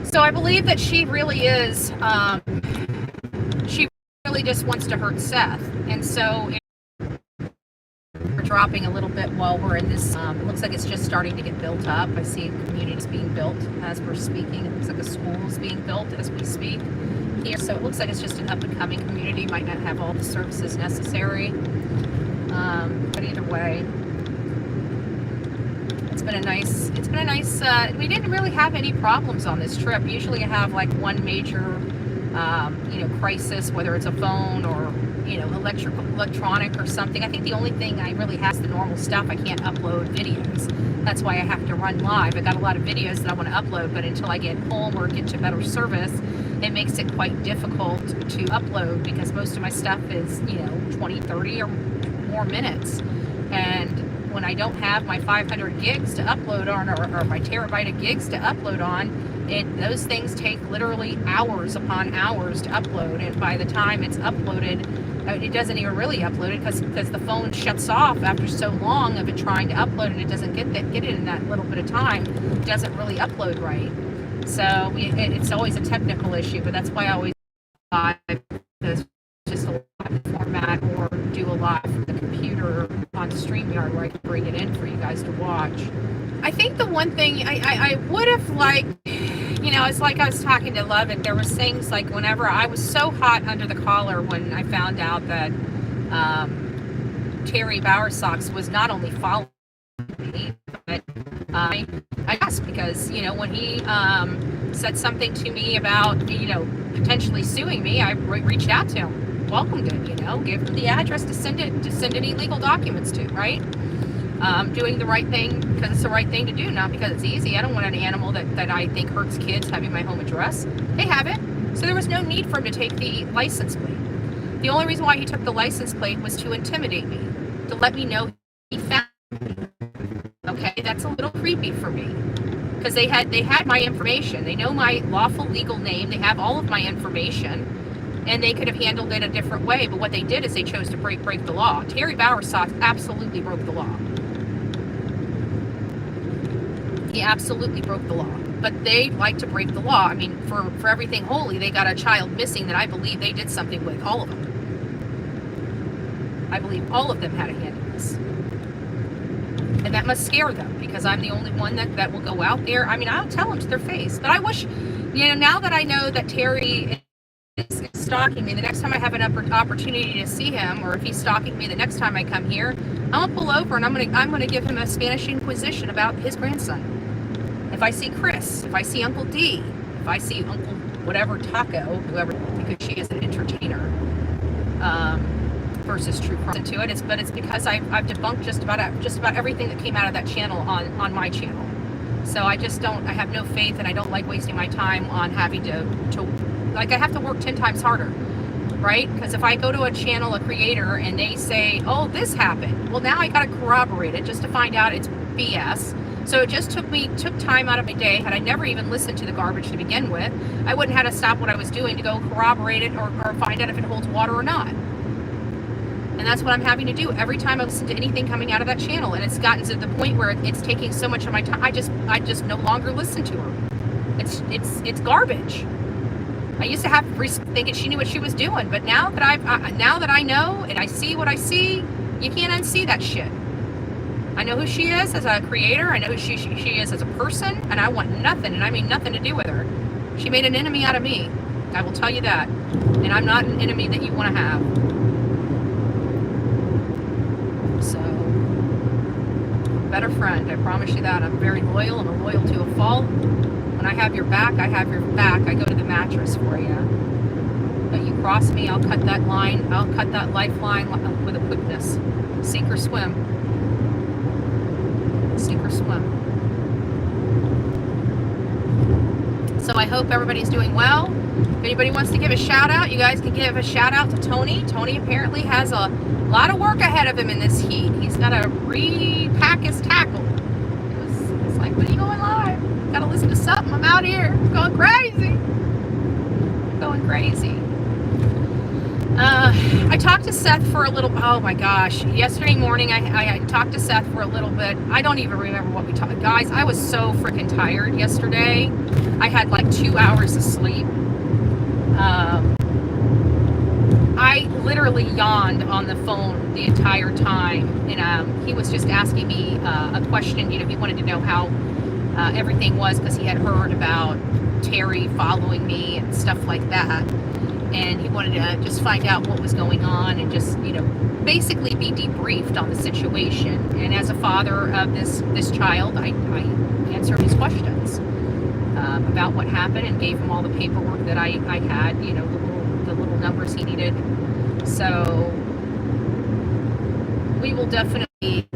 So I believe that she really is, she really just wants to hurt Seth. And so we're dropping a little bit while we're in this, it looks like it's just starting to get built up. I see communities being built as we're speaking. It looks like a school is being built as we speak here. So it looks like it's just an up and coming community. Might not have all the services necessary. But either way, it's been a nice, we didn't really have any problems on this trip. Usually I have like one major, crisis, whether it's a phone or, electronic or something. I think the only thing I really have is the normal stuff. I can't upload videos. That's why I have to run live. I got a lot of videos that I want to upload, but until I get home or get to better service, it makes it quite difficult to upload because most of my stuff is, 20, 30 or more minutes. And when I don't have my 500 gigs to upload on or my terabyte of gigs to upload on, those things take literally hours upon hours to upload. And by the time it's uploaded, it doesn't even really upload it because the phone shuts off after so long of it trying to upload, and it doesn't get it in that little bit of time. It doesn't really upload right. So it's always a technical issue, but that's why I always live this just a live format or do a live from the computer on StreamYard where I can bring it in for you guys to watch. I think the one thing I would have liked, it's like I was talking to Lovett, there was things like whenever I was so hot under the collar when I found out that Terry Bowersox was not only following me, but I asked because, when he said something to me about, potentially suing me, I reached out to him, welcomed it, gave him the address to send any legal documents to, right? Doing the right thing because it's the right thing to do, not because it's easy. I don't want an animal that I think hurts kids having my home address. They have it. So there was no need for him to take the license plate. The only reason why he took the license plate was to intimidate me, to let me know he found me. Okay, that's a little creepy for me because they had my information. They know my lawful legal name. They have all of my information. And they could have handled it a different way, but what they did is they chose to break the law. Terry Bowersox absolutely broke the law. He absolutely broke the law. But they like to break the law. I mean, for everything holy, they got a child missing that I believe they did something with, all of them. I believe all of them had a hand in this. And that must scare them because I'm the only one that will go out there. I mean, I'll tell them to their face. But I wish, now that I know that Terry is stalking me, the next time I have an opportunity to see him, or if he's stalking me the next time I come here, I'm gonna pull over and I'm gonna give him a Spanish Inquisition about his grandson. If I see Chris, if I see Uncle D, if I see Uncle whatever Taco, whoever, because she is an entertainer, versus true crime into it, but it's because I've debunked just about everything that came out of that channel on my channel. So I have no faith, and I don't like wasting my time on having to I have to work 10 times harder, right? Because if I go to a channel, a creator, and they say, oh, this happened, well, now I got to corroborate it just to find out it's BS. So it just took time out of my day. Had I never even listened to the garbage to begin with, I wouldn't have to stop what I was doing to go corroborate it or find out if it holds water or not. And that's what I'm having to do every time I listen to anything coming out of that channel. And it's gotten to the point where it's taking so much of my time. I just no longer listen to her. It's garbage. I used to have thinking she knew what she was doing, but now that I know and I see what I see, you can't unsee that shit. I know who she is as a creator. I know who she is as a person, and I want nothing, and I mean nothing to do with her. She made an enemy out of me. I will tell you that, and I'm not an enemy that you want to have. So, better friend. I promise you that. I'm very loyal. I'm loyal to a fault. When I have your back, I have your back. I go to the mattress for you. But you cross me, I'll cut that line. I'll cut that lifeline with a quickness. Sink or swim. Sink or swim. So I hope everybody's doing well. If anybody wants to give a shout out, you guys can give a shout out to Tony. Tony apparently has a lot of work ahead of him in this heat. He's got to repack his tackle. It's like, when are you going live? Gotta listen to something. I'm out here going crazy. crazy. I talked to Seth for a little, oh my gosh, yesterday morning I talked to Seth for a little bit. I don't even remember what we talked. Guys, I was so freaking tired yesterday. I had like 2 hours of sleep. I literally yawned on the phone the entire time, and he was just asking me a question. You know, he wanted to know how everything was, because he had heard about Terry following me and stuff like that, and he wanted to just find out what was going on and just, you know, basically be debriefed on the situation. And as a father of this child, I answered his questions about what happened and gave him all the paperwork that I had, you know, the little numbers he needed. So we will definitely,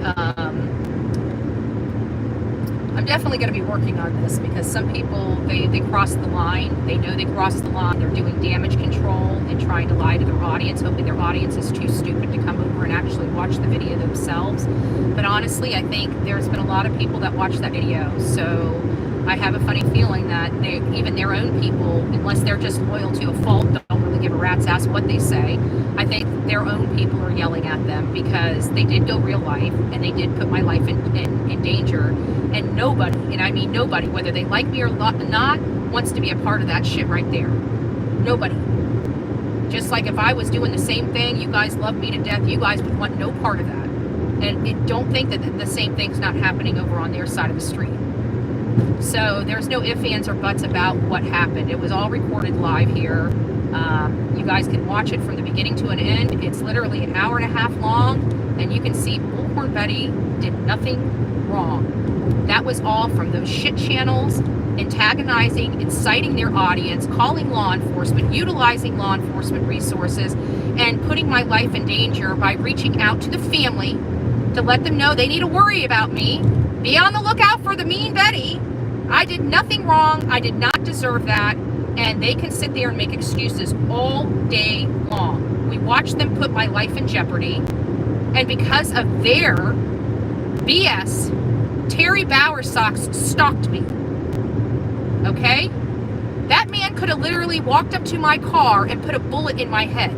I'm definitely going to be working on this, because some people, they cross the line. They know they crossed the line. They're doing damage control and trying to lie to their audience, hoping their audience is too stupid to come over and actually watch the video themselves. But honestly, I think there's been a lot of people that watch that video. So I have a funny feeling that even their own people, unless they're just loyal to a fault, don't really give a rat's ass what they say. I think their own people are yelling at them, because they did go real life, and they did put my life in danger. And nobody, and I mean nobody, whether they like me or not, wants to be a part of that shit right there. Nobody. Just like if I was doing the same thing, you guys love me to death, you guys would want no part of that. And don't think that the same thing's not happening over on their side of the street. So there's no ifs, ands, or buts about what happened. It was all recorded live here. You guys can watch it from the beginning to an end. It's literally an hour and a half long, and you can see Bullhorn Betty did nothing wrong. That was all from those shit channels, antagonizing, inciting their audience, calling law enforcement, utilizing law enforcement resources, and putting my life in danger by reaching out to the family to let them know they need to worry about me. Be on the lookout for the mean Betty. I did nothing wrong. I did not deserve that. And they can sit there and make excuses all day long. We watched them put my life in jeopardy. And because of their BS, Terry Bowersox stalked me. Okay? That man could have literally walked up to my car and put a bullet in my head.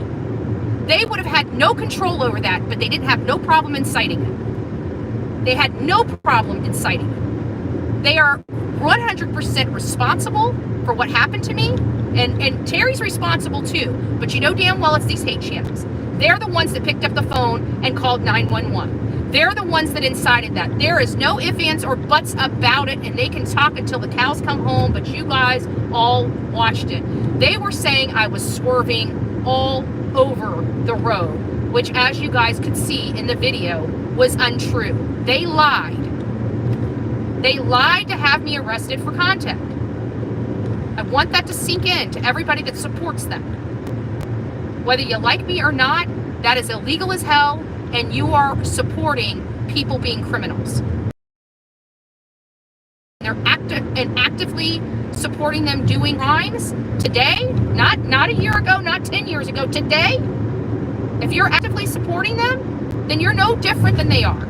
They would have had no control over that, but they didn't have no problem inciting it. They had no problem inciting it. They are 100% responsible for what happened to me, and Terry's responsible too, but you know damn well it's these hate channels. They're the ones that picked up the phone and called 911. They're the ones that incited that. There is no ifs, ands, or buts about it, and they can talk until the cows come home, but you guys all watched it. They were saying I was swerving all over the road, which, as you guys could see in the video, was untrue. They lied. They lied to have me arrested for contempt. I want that to sink in to everybody that supports them. Whether you like me or not, that is illegal as hell, and you are supporting people being criminals. They're actively supporting them doing crimes today, not a year ago, not 10 years ago, today. If you're actively supporting them, then you're no different than they are.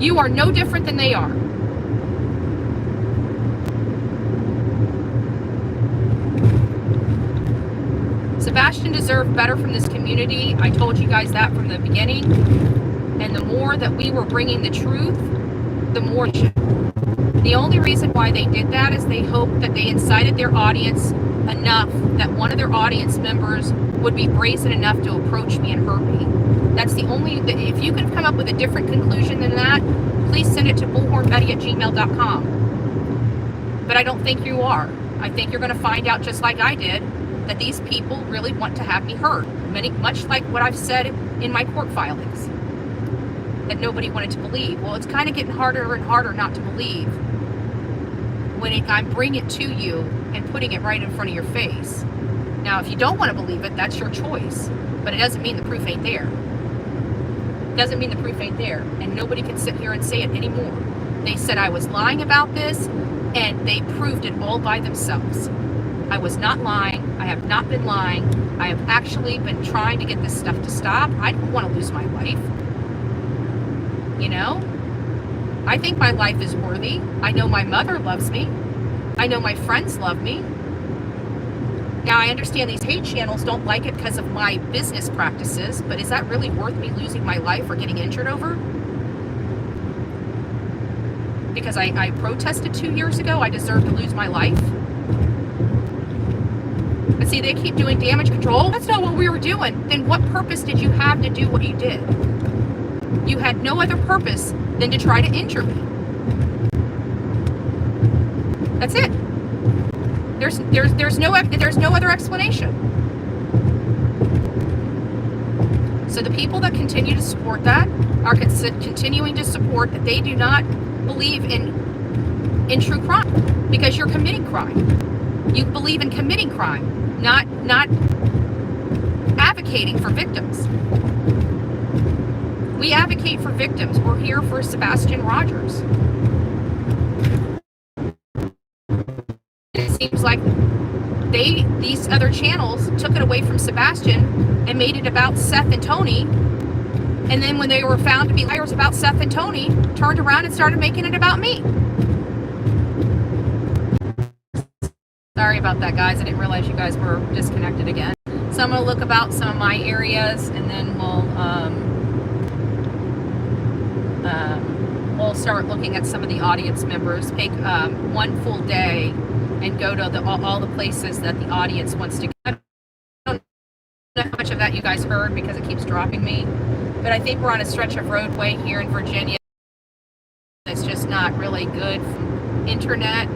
You are no different than they are. Sebastian deserved better from this community. I told you guys that from the beginning. And the more that we were bringing the truth, the more. The only reason why they did that is they hoped that they incited their audience enough that one of their audience members would be brazen enough to approach me and hurt me. That's the only, if you can come up with a different conclusion than that, please send it to bullhornbetty@gmail.com. But I don't think you are. I think you're going to find out, just like I did, that these people really want to have me hurt. Much like what I've said in my court filings, that nobody wanted to believe. Well, it's kind of getting harder and harder not to believe when I bring it to you and putting it right in front of your face. Now, if you don't want to believe it, that's your choice. But it doesn't mean the proof ain't there. It doesn't mean the proof ain't there. And nobody can sit here and say it anymore. They said I was lying about this, and they proved it all by themselves. I was not lying. I have not been lying. I have actually been trying to get this stuff to stop. I don't want to lose my life. You know? I think my life is worthy. I know my mother loves me. I know my friends love me. Now, I understand these hate channels don't like it because of my business practices, but is that really worth me losing my life or getting injured over? Because I protested 2 years ago, I deserve to lose my life? But see, they keep doing damage control. That's not what we were doing. Then what purpose did you have to do what you did? You had no other purpose than to try to injure me. That's it. There's no other explanation. So the people that continue to support that are continuing to support that they do not believe in true crime, because you're committing crime. You believe in committing crime, not advocating for victims. We advocate for victims. We're here for Sebastian Rogers. It seems like these other channels took it away from Sebastian and made it about Seth and Tony. And then when they were found to be liars about Seth and Tony, turned around and started making it about me. Sorry about that, guys. I didn't realize you guys were disconnected again. So I'm going to look about some of my areas, and then we'll start looking at some of the audience members. Take one full day and go to all the places that the audience wants to go. I don't know how much of that you guys heard because it keeps dropping me. But I think we're on a stretch of roadway here in Virginia. It's just not really good internet.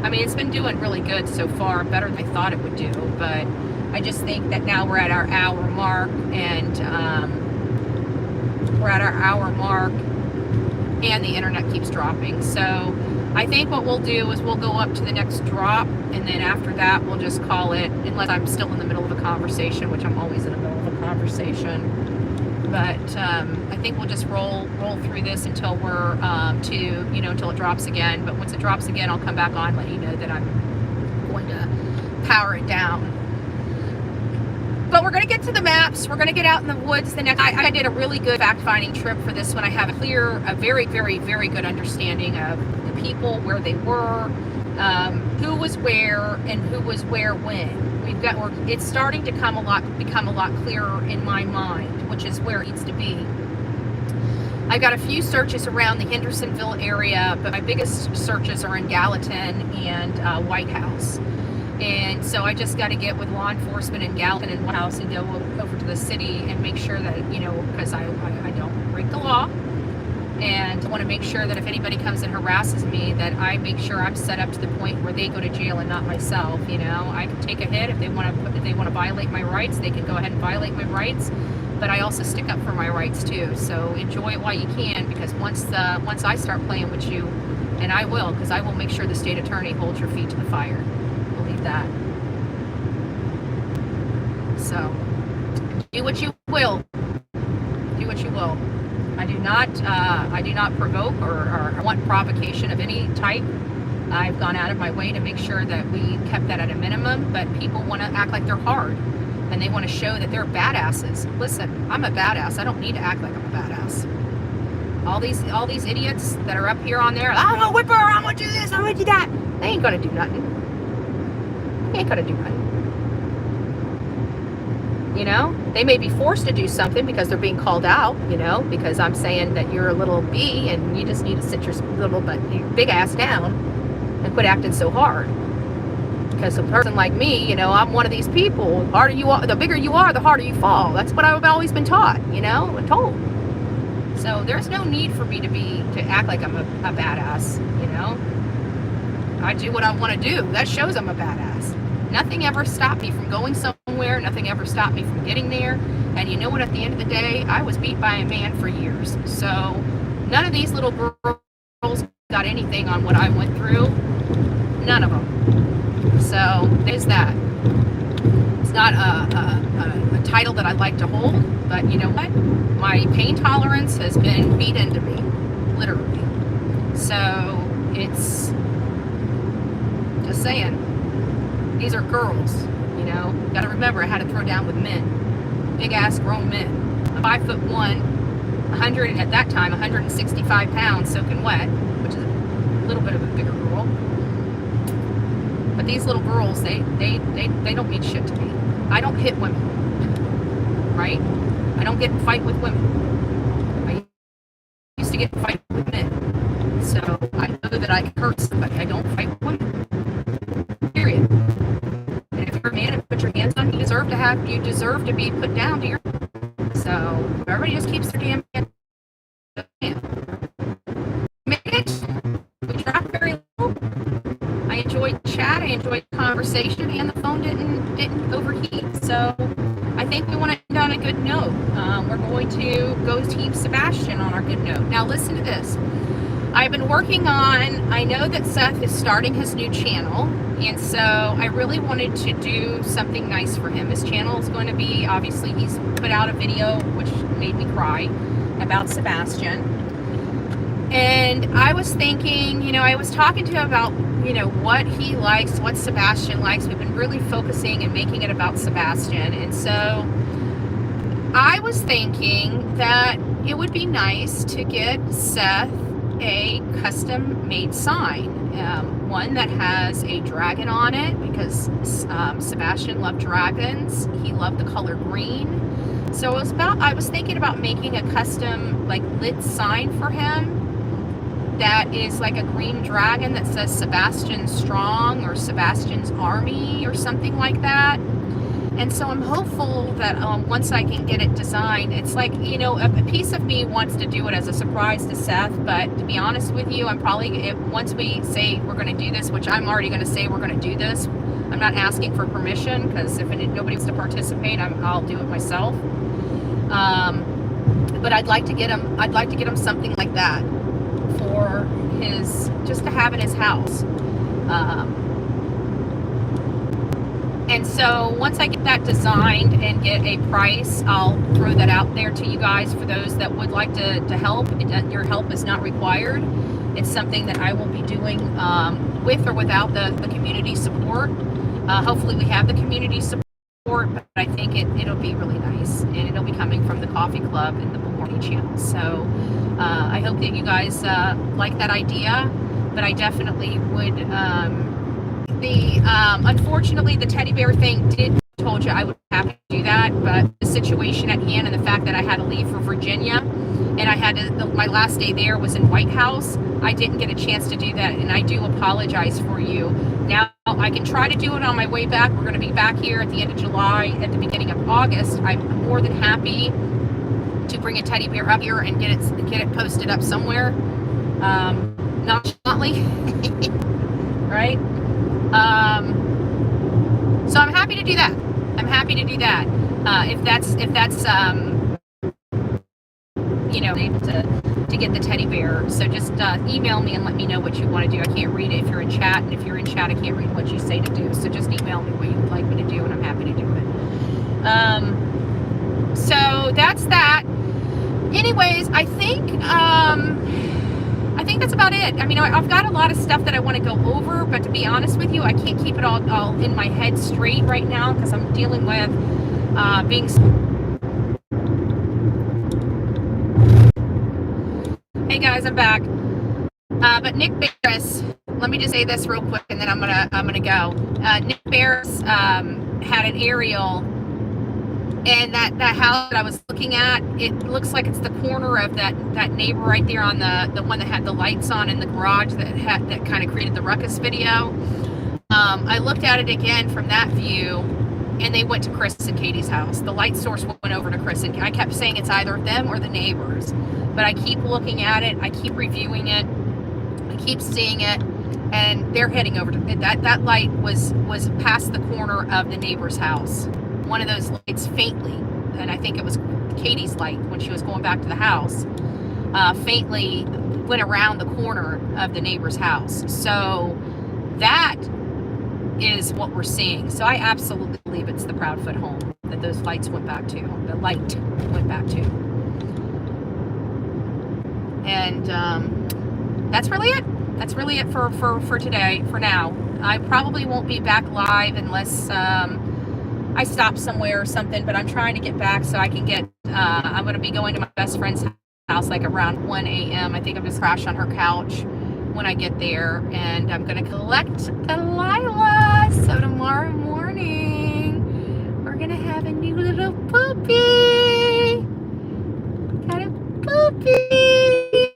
I mean, it's been doing really good so far, better than I thought it would do. But I just think that now we're at our hour mark, and the internet keeps dropping. So I think what we'll do is we'll go up to the next drop, and then after that we'll just call it, unless I'm still in the middle of a conversation, which I'm always in the middle of a conversation. But I think we'll just roll through this until we're until it drops again. But once it drops again, I'll come back on and let you know that I'm going to power it down. But we're going to get to the maps. We're going to get out in the woods. I did a really good fact-finding trip for this one. I have a very, very, very good understanding of the people, where they were, who was where, and who was where when. It's starting to become a lot clearer in my mind, which is where it needs to be. I've got a few searches around the Hendersonville area, but my biggest searches are in Gallatin and White House. And so I just got to get with law enforcement in Gallatin and White House and go over to the city and make sure that, because I don't break the law. And I want to make sure that if anybody comes and harasses me, that I make sure I'm set up to the point where they go to jail and not myself. I can take a hit if they want to violate my rights. They can go ahead and violate my rights, but I also stick up for my rights too. So enjoy it while you can, because once I start playing with you, and I will, because I will make sure the state attorney holds your feet to the fire. Believe that. So do what you will. Do what you will. I do not provoke or want provocation of any type. I've gone out of my way to make sure that we kept that at a minimum, but people want to act like they're hard, and they want to show that they're badasses. Listen, I'm a badass. I don't need to act like I'm a badass. All these idiots that are up here on there, I'm gonna whip her, I'm gonna do this, I'm gonna do that. They ain't gonna do nothing. They ain't gonna do nothing. They may be forced to do something because they're being called out, because I'm saying that you're a little B and you just need to sit your little big ass down and quit acting so hard. Because a person like me, I'm one of these people. The bigger you are, the harder you fall. That's what I've always been taught, and told. So there's no need for me to act like I'm a badass, I do what I want to do. That shows I'm a badass. Nothing ever stopped me from going somewhere. Nothing ever stopped me from getting there. And you know what? At the end of the day, I was beat by a man for years. So none of these little girls got anything on what I went through. None of them. So there's that. It's not a title that I'd like to hold, but you know what? My pain tolerance has been beat into me, literally. So it's just saying. These are girls, Got to remember, I had to throw down with men, big ass grown men. I'm 5'1", 100 at that time, 165 pounds, soaking wet, which is a little bit of a bigger girl. But these little girls, they don't mean shit to me. I don't hit women, right? I don't get in fight with women. I used to get in fight with men. So I know that I can hurt somebody. I don't fight with women. Period. And if you're a man and put your hands on, you deserve to be put down to your. So everybody just keeps their damn hands. We dropped very low. I enjoyed the chat. I enjoyed the conversation, and the phone didn't overheat. So I think we want to end on a good note. We're going to go Team Sebastian on our good note. Now listen to this. I've been working on, I know that Seth is starting his new channel, and so I really wanted to do something nice for him. His channel is going to be, obviously, he's put out a video which made me cry about Sebastian. And I was thinking, I was talking to him about, what he likes, what Sebastian likes. We've been really focusing and making it about Sebastian. And so I was thinking that it would be nice to get Seth a custom made sign, one that has a dragon on it, because Sebastian loved dragons. He loved the color green. So I was thinking about making a custom lit sign for him that is like a green dragon that says Sebastian Strong or Sebastian's Army or something like that. And so I'm hopeful that once I can get it designed, it's like, a piece of me wants to do it as a surprise to Seth, but to be honest with you, I'm probably, once we say we're going to do this, which I'm already going to say we're going to do this, I'm not asking for permission, because if nobody wants to participate, I'll do it myself. But I'd like to get him something like that for just to have in his house. And so once I get that designed and get a price, I'll throw that out there to you guys for those that would like to help. Your help is not required. It's something that I will be doing with or without the community support. Hopefully we have the community support, but I think it'll be really nice. And it'll be coming from the coffee club and the morning channel. So I hope that you guys like that idea, but I definitely would... unfortunately, the teddy bear thing told you I would have to do that, but the situation at hand and the fact that I had to leave for Virginia and I had my last day there was in White House, I didn't get a chance to do that, and I do apologize for you. Now I can try to do it on my way back. We're going to be back here at the end of July, at the beginning of August. I'm more than happy to bring a teddy bear up here and get it posted up somewhere, nonchalantly, right? So I'm happy to do that. If that's able to get the teddy bear. So just email me and let me know what you want to do. I can't read it if you're in chat, and if you're in chat, I can't read what you say to do. So just email me what you would like me to do, and I'm happy to do it. So that's that. Anyways, I think that's about it. I mean, I've got a lot of stuff that I want to go over, but to be honest with you, I can't keep it all in my head straight right now, because I'm dealing with being... Hey guys, I'm back. But Nick Barris, let me just say this real quick, and then I'm gonna go. Nick Barris had an aerial, and that house that I was looking at, it looks like it's the corner of that neighbor right there on the one that had the lights on in the garage that kind of created the ruckus video. I looked at it again from that view, and they went to Chris and Katie's house. The light source went over to Chris, and I kept saying it's either them or the neighbors. But I keep looking at it, I keep reviewing it, I keep seeing it, and they're heading over to that light was past the corner of the neighbor's house. One of those lights faintly, and I think it was Katie's light when she was going back to the house, faintly went around the corner of the neighbor's house. So that is what we're seeing. So I absolutely believe it's the Proudfoot home that those lights went back to, the light went back to. And that's really it. That's really it for today, for now. I probably won't be back live unless I stop somewhere or something, but I'm trying to get back so I can get, I'm going to be going to my best friend's house like around 1 a.m. I think I'm just crashed on her couch when I get there, and I'm gonna collect Delilah. So tomorrow morning, we're gonna have a new little puppy. Got a puppy.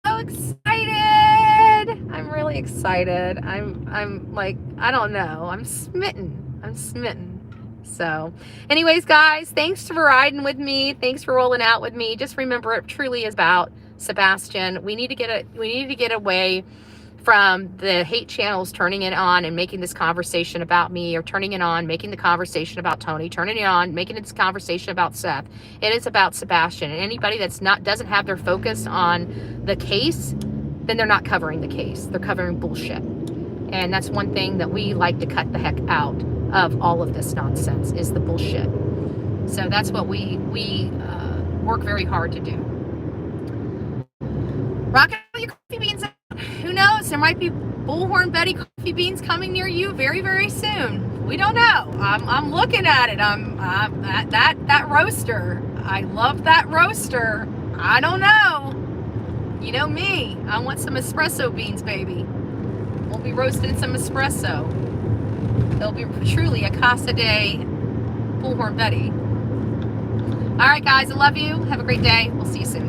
So excited. I'm really excited. I'm like, I don't know. I'm smitten. So anyways, guys, thanks for riding with me. Thanks for rolling out with me. Just remember, it truly is about Sebastian. We need to get away from the hate channels turning it on and making this conversation about me, or turning it on, making the conversation about Tony, turning it on, making this conversation about Seth. It is about Sebastian, and anybody that's doesn't have their focus on the case, then they're not covering the case. They're covering bullshit. And that's one thing that we like to cut the heck out of all of this nonsense, is the bullshit. So that's what we work very hard to do. Rock out your coffee beans. Who knows? There might be Bullhorn Betty coffee beans coming near you very, very soon. We don't know. I'm looking at it. That roaster. I love that roaster. I don't know. You know me. I want some espresso beans, baby. We'll be roasting some espresso. They'll be truly a Casa de Bullhorn Betty. All right, guys. I love you. Have a great day. We'll see you soon.